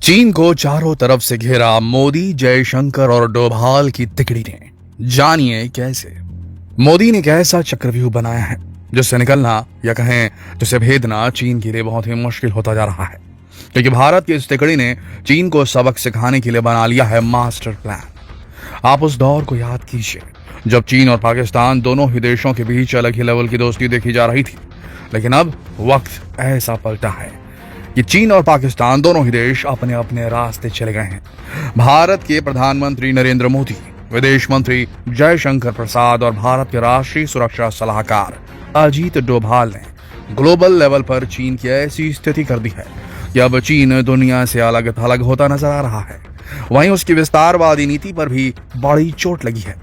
चीन को चारों तरफ से घेरा मोदी, जयशंकर और डोभाल की तिकड़ी ने। जानिए कैसे। मोदी ने एक ऐसा चक्रव्यूह बनाया है जिससे निकलना या कहें जिसे भेदना चीन के लिए बहुत ही मुश्किल होता जा रहा है, क्योंकि भारत की इस तिकड़ी ने चीन को सबक सिखाने के लिए बना लिया है मास्टर प्लान। आप उस दौर को याद कीजिए जब चीन और पाकिस्तान दोनों ही देशों के बीच अलग ही लेवल की दोस्ती देखी जा रही थी, लेकिन अब वक्त ऐसा पलटा है कि चीन और पाकिस्तान दोनों ही देश अपने अपने रास्ते चले गए हैं। भारत के प्रधानमंत्री नरेंद्र मोदी, विदेश मंत्री जयशंकर प्रसाद और भारत के राष्ट्रीय सुरक्षा सलाहकार अजीत डोभाल ने ग्लोबल लेवल पर चीन की ऐसी स्थिति कर दी है कि अब चीन दुनिया से अलग थलग होता नजर आ रहा है। वहीं उसकी विस्तारवादी नीति पर भी बड़ी चोट लगी है।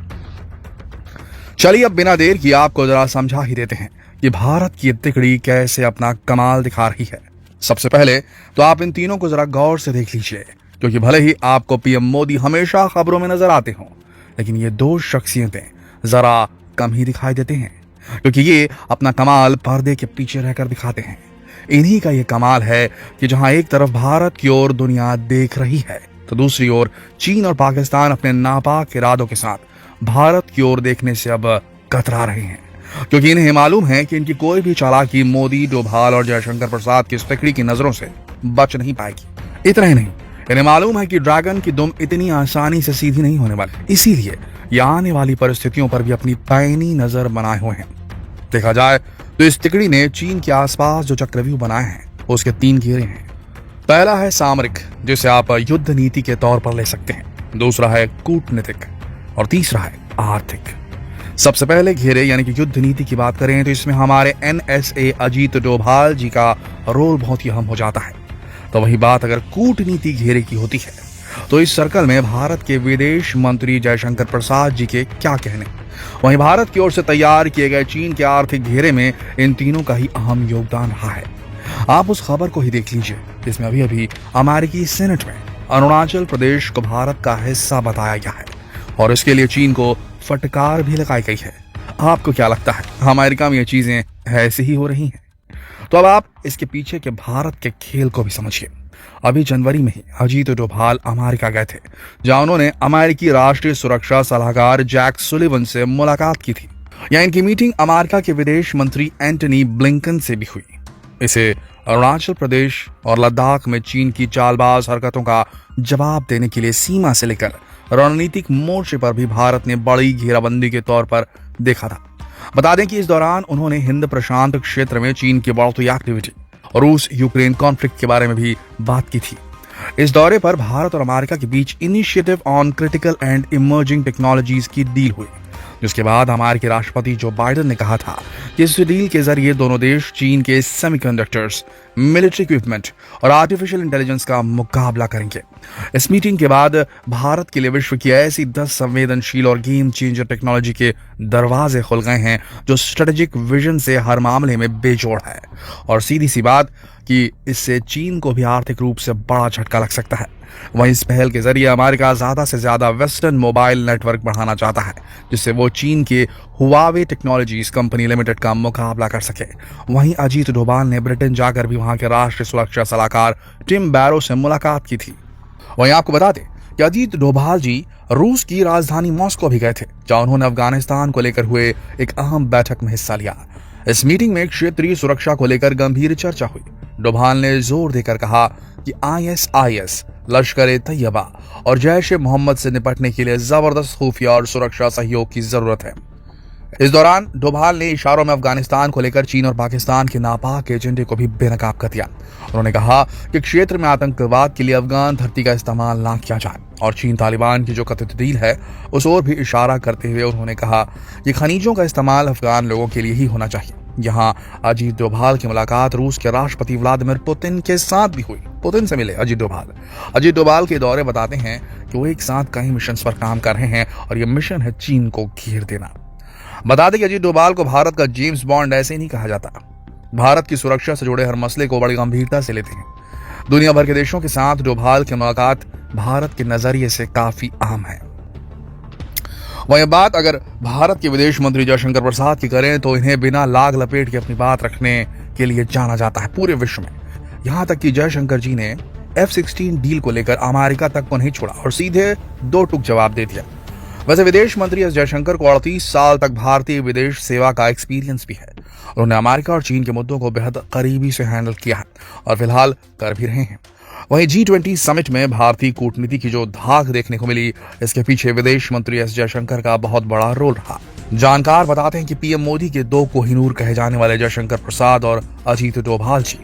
चलिए अब बिना देर किए आपको जरा समझा ही देते हैं कि भारत की तिकड़ी कैसे अपना कमाल दिखा रही है। सबसे पहले तो आप इन तीनों को जरा गौर से देख लीजिए, क्योंकि भले ही आपको पीएम मोदी हमेशा खबरों में नजर आते हों, लेकिन ये दो शख्सियतें जरा कम ही दिखाई देते हैं, क्योंकि ये अपना कमाल पर्दे के पीछे रहकर दिखाते हैं। इन्हीं का ये कमाल है कि जहां एक तरफ भारत की ओर दुनिया देख रही है, तो दूसरी ओर चीन और पाकिस्तान अपने नापाक इरादों के साथ भारत की ओर देखने से अब कतरा रहे हैं, क्योंकि इन्हें मालूम है कि इनकी कोई भी चालाकी मोदी, डोभाल और जयशंकर प्रसाद की तिकड़ी की नजरों से बच नहीं पाएगी। इतना ही नहीं, इन्हें मालूम है कि ड्रैगन की दुम इतनी आसानी से सीधी नहीं होने वाली, इसीलिए ये आने वाली परिस्थितियों पर भी अपनी पैनी नजर बनाए हुए हैं। देखा जाए तो इस तिकड़ी ने चीन के आसपास जो चक्रव्यूह बनाए हैं उसके 3 घेरे हैं। पहला है सामरिक, जिसे आप युद्ध नीति के तौर पर ले सकते हैं। दूसरा है कूटनीतिक और तीसरा है आर्थिक। सबसे पहले घेरे यानी कि युद्ध नीति की बात करें तो इसमें हमारे NSA अजीत डोभाल जी का रोल बहुत ही अहम हो जाता है। तो वही बात अगर कूटनीति घेरे की होती है तो इस सर्कल में भारत के विदेश मंत्री जयशंकर प्रसाद जी के क्या कहने। वहीं भारत की ओर से तैयार किए गए चीन के आर्थिक घेरे में इन तीनों का ही अहम योगदान रहा है। आप उस खबर को ही देख लीजिए जिसमें अभी अभी अमेरिकी सेनेट में अरुणाचल प्रदेश को भारत का हिस्सा बताया गया है और इसके लिए चीन को फटकार भी लगाई गई है। आपको क्या लगता है, अमेरिका में ये चीजें ऐसे ही हो रही हैं? तो अब आप इसके पीछे के भारत के खेल को भी समझिए। अभी जनवरी में ही अजीत डोभाल अमेरिका गए थे, जहां उन्होंने अमेरिकी राष्ट्रीय सुरक्षा सलाहकार जैक सुलिवन से मुलाकात की थी। यहाँ इनकी मीटिंग अमेरिका के विदेश मंत्री एंटनी ब्लिंकन से भी हुई। इसे अरुणाचल प्रदेश और लद्दाख में चीन की चालबाज हरकतों का जवाब देने के लिए सीमा से लेकर रणनीतिक मोर्चे पर भी भारत ने बड़ी घेराबंदी के तौर पर देखा था। बता दें कि इस दौरान उन्होंने हिंद प्रशांत क्षेत्र में चीन की बढ़ती एक्टिविटी और रूस यूक्रेन कॉन्फ्लिक्ट के बारे में भी बात की थी। इस दौरे पर भारत और अमेरिका के बीच initiative on critical and emerging technologies की डील हुई, जिसके बाद अमेरिकी राष्ट्रपति जो बाइडेन ने कहा था कि इस डील के जरिए दोनों देश चीन के सेमीकंडक्टर्स, मिलिट्री इक्विपमेंट और आर्टिफिशियल इंटेलिजेंस का मुकाबला करेंगे। इस मीटिंग के बाद भारत के लिए विश्व की ऐसी 10 संवेदनशील और गेम चेंजर टेक्नोलॉजी के दरवाजे खुल गए हैं जो स्ट्रेटेजिक विजन से हर मामले में बेजोड़ है। और सीधी सी बात कि इससे चीन को भी आर्थिक रूप से बड़ा झटका लग सकता है। वहीं इस पहल के जरिए अमेरिका ज्यादा से ज्यादा वेस्टर्न मोबाइल नेटवर्क बढ़ाना चाहता है, जिससे वो चीन के हुआवे टेक्नोलॉजीज कंपनी लिमिटेड का मुकाबला कर सके। वहीं अजीत डोभाल ने ब्रिटेन जाकर भी वहां के राष्ट्रीय सुरक्षा सलाहकार टिम बैरो से मुलाकात की थी। वहीं आपको बता दें कि अजीत डोभाल जी रूस की राजधानी मॉस्को भी गए थे, जहां उन्होंने अफगानिस्तान को लेकर हुए एक अहम बैठक में हिस्सा लिया। इस मीटिंग में क्षेत्रीय सुरक्षा को लेकर गंभीर चर्चा हुई। डोभाल ने जोर देकर कहा कि ISIS, लश्कर तैयबा और जैश ए मोहम्मद से निपटने के लिए जबरदस्त खुफिया और सुरक्षा सहयोग की जरूरत है। इस दौरान डोभाल ने इशारों में अफगानिस्तान को लेकर चीन और पाकिस्तान के नापाक एजेंडे को भी बेनकाब कर दिया। उन्होंने कहा कि क्षेत्र में आतंकवाद के लिए अफगान धरती का इस्तेमाल ना किया जाए और चीन तालिबान की जो कथित डील है उस ओर भी इशारा करते हुए उन्होंने कहा कि खनिजों का इस्तेमाल अफगान लोगों के लिए ही होना चाहिए। यहाँ अजीत डोभाल की मुलाकात रूस के राष्ट्रपति व्लादिमीर पुतिन के साथ भी हुई। पुतिन से मिले अजीत डोभाल के दौरे बताते हैं कि वो एक साथ कई मिशन पर काम कर रहे हैं और ये मिशन है चीन को घेर देना। बता दें कि अजीत डोभाल को भारत का जेम्स बॉन्ड ऐसे नहीं कहा जाता। भारत की सुरक्षा से जुड़े हर मसले को बड़ी गंभीरता से लेते हैं। दुनिया भर के देशों के साथ डोभाल की मुलाकात भारत के नजरिए से काफी अहम है। वहीं बात अगर भारत के विदेश मंत्री जयशंकर प्रसाद की करें तो इन्हें बिना लाग लपेट के अपनी बात रखने के लिए जाना जाता है पूरे विश्व में। यहां तक कि जयशंकर जी ने F-16 डील को लेकर अमेरिका तक को नहीं छोड़ा और सीधे दो टूक जवाब दे दिया। वैसे विदेश मंत्री एस जयशंकर को 38 साल तक भारतीय विदेश सेवा का एक्सपीरियंस भी है। उन्होंने अमेरिका और चीन के मुद्दों को बेहद करीबी से हैंडल किया है और फिलहाल कर भी रहे हैं। वहीं G20 समिट में भारतीय कूटनीति की जो धाक देखने को मिली, इसके पीछे विदेश मंत्री एस जयशंकर का बहुत बड़ा रोल रहा। जानकार बताते हैं कि पीएम मोदी के दो कोहिनूर कहे जाने वाले जयशंकर प्रसाद और अजीत डोभाल जी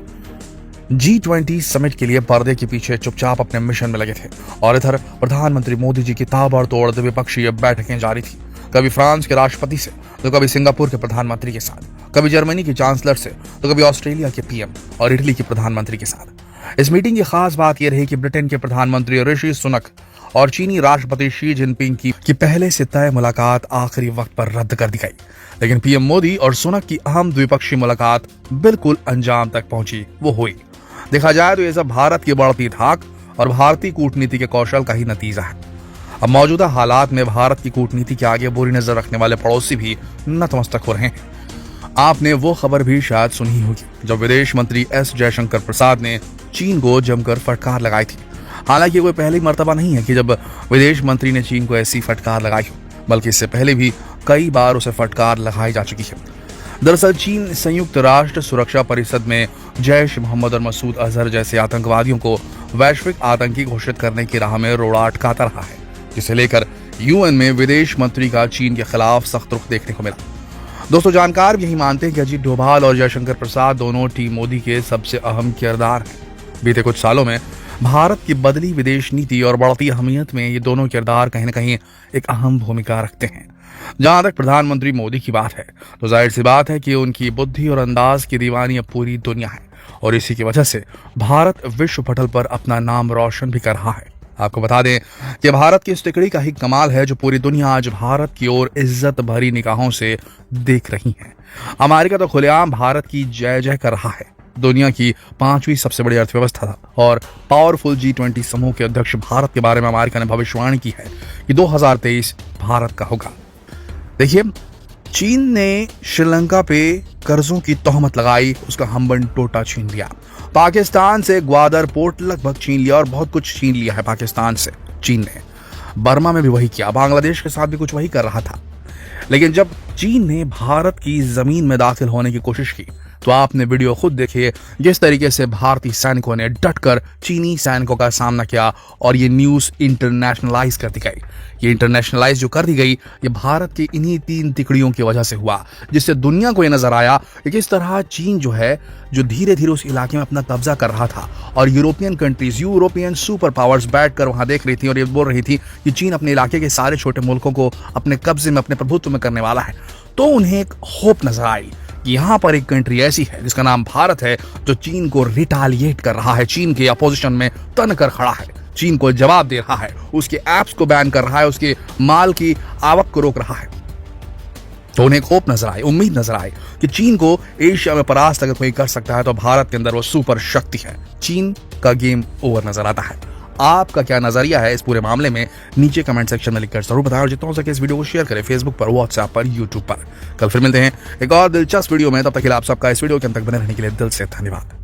G20 समिट के लिए पर्दे के पीछे चुपचाप अपने मिशन में लगे थे और इधर प्रधानमंत्री मोदी जी की ताबड़तोड़ द्विपक्षीय बैठकें जारी थी। कभी फ्रांस के राष्ट्रपति से, तो कभी सिंगापुर के प्रधानमंत्री के साथ, कभी जर्मनी के चांसलर से, तो कभी ऑस्ट्रेलिया के पीएम और इटली के प्रधानमंत्री के साथ। इस मीटिंग की खास बात यह रही कि ब्रिटेन के प्रधानमंत्री ऋषि सुनक और चीनी राष्ट्रपति शी जिनपिंग की पहले से तय मुलाकात आखिरी वक्त पर रद्द कर दी गई, लेकिन पीएम मोदी और सुनक की अहम द्विपक्षीय मुलाकात बिल्कुल अंजाम तक पहुंची, वो हुई। देखा जाए तो यह सब भारत की बढ़ती धाक और भारतीय कूटनीति के कौशल का ही नतीजा है। अब मौजूदा हालात में भारत की कूटनीति के आगे बुरी नजर रखने वाले पड़ोसी भी नतमस्तक हो रहे हैं। आपने वो खबर भी शायद सुनी होगी जब विदेश मंत्री एस जयशंकर प्रसाद ने चीन को जमकर फटकार लगाई थी। हालांकि कोई पहली मर्तबा नहीं है कि जब विदेश मंत्री ने चीन को ऐसी फटकार लगाई हो, बल्कि इससे पहले भी कई बार उसे फटकार लगाई जा चुकी है। दरअसल चीन संयुक्त राष्ट्र सुरक्षा परिषद में जैश मोहम्मद और मसूद अजहर जैसे आतंकवादियों को वैश्विक आतंकी घोषित करने की राह में रोड़ा अटकाता रहा है, जिसे लेकर यूएन में विदेश मंत्री का चीन के खिलाफ सख्त रुख देखने को मिला। दोस्तों, जानकार भी यही मानते हैं कि अजीत डोभाल और जयशंकर प्रसाद दोनों टीम मोदी के सबसे अहम किरदार हैं। बीते कुछ सालों में भारत की बदली विदेश नीति और बढ़ती अहमियत में ये दोनों किरदार कहीं न कहीं एक अहम भूमिका रखते हैं। जहां तक प्रधानमंत्री मोदी की बात है, तो जाहिर सी बात है कि उनकी बुद्धि और अंदाज की दीवानी अब पूरी दुनिया है और इसी की वजह से भारत विश्व पटल पर अपना नाम रोशन भी कर रहा है। आपको बता दें कि भारत की इस तिकड़ी का ही कमाल है जो पूरी दुनिया आज भारत की ओर इज्जत भरी निगाहों से देख रही है। अमेरिका तो खुलेआम भारत की जय जय कर रहा है। दुनिया की 5वीं सबसे बड़ी अर्थव्यवस्था था और पावरफुल G20 समूह के अध्यक्ष भारत के बारे में अमेरिका ने भविष्यवाणी की है कि 2023 भारत का होगा। देखिए, चीन ने श्रीलंका पे कर्जों की तोहमत लगाई, उसका हम्बन टोटा छीन लिया। पाकिस्तान से ग्वादर पोर्ट लगभग छीन लिया और बहुत कुछ छीन लिया है पाकिस्तान से चीन ने। बर्मा में भी वही किया, बांग्लादेश के साथ भी कुछ वही कर रहा था। लेकिन जब चीन ने भारत की जमीन में दाखिल होने की कोशिश की तो आपने वीडियो खुद देखिए जिस तरीके से भारतीय सैनिकों ने डटकर चीनी सैनिकों का सामना किया और ये न्यूज इंटरनेशनलाइज कर दी गई। ये इंटरनेशनलाइज जो कर दी गई, ये भारत की इन्हीं 3 तिकड़ियों की वजह से हुआ, जिससे दुनिया को ये नजर आया कि किस तरह चीन जो है जो धीरे धीरे उस इलाके में अपना कब्जा कर रहा था और European countries, European super powers बैठकर वहां देख रही थी और ये बोल रही थी कि चीन अपने इलाके के सारे छोटे मुल्कों को अपने कब्जे में, अपने प्रभुत्व में करने वाला है। तो उन्हें एक होप नजर आई कि यहाँ पर एक कंट्री ऐसी है जिसका नाम भारत है, जो चीन को रिटालिएट कर रहा है, चीन के अपोजिशन में तन कर खड़ा है, चीन को जवाब दे रहा है, उसके ऐप्स को बैन कर रहा है, उसके माल की आवक को रोक रहा है। तो उन्हें एक होप नजर आई, उम्मीद नजर आई कि चीन को एशिया में परास्त अगर कोई कर सकता है तो भारत के अंदर वो सुपर शक्ति है। चीन का गेम ओवर नजर आता है। आपका क्या नजरिया है इस पूरे मामले में, नीचे कमेंट सेक्शन में लिखकर जरूर बताएं और जितना हो सके इस वीडियो को शेयर करें फेसबुक पर, व्हाट्सएप पर, यूट्यूब पर। कल फिर मिलते हैं एक और दिलचस्प वीडियो में, तब तक के लिए आप सबका इस वीडियो के अंत तक बने रहने के लिए दिल से धन्यवाद।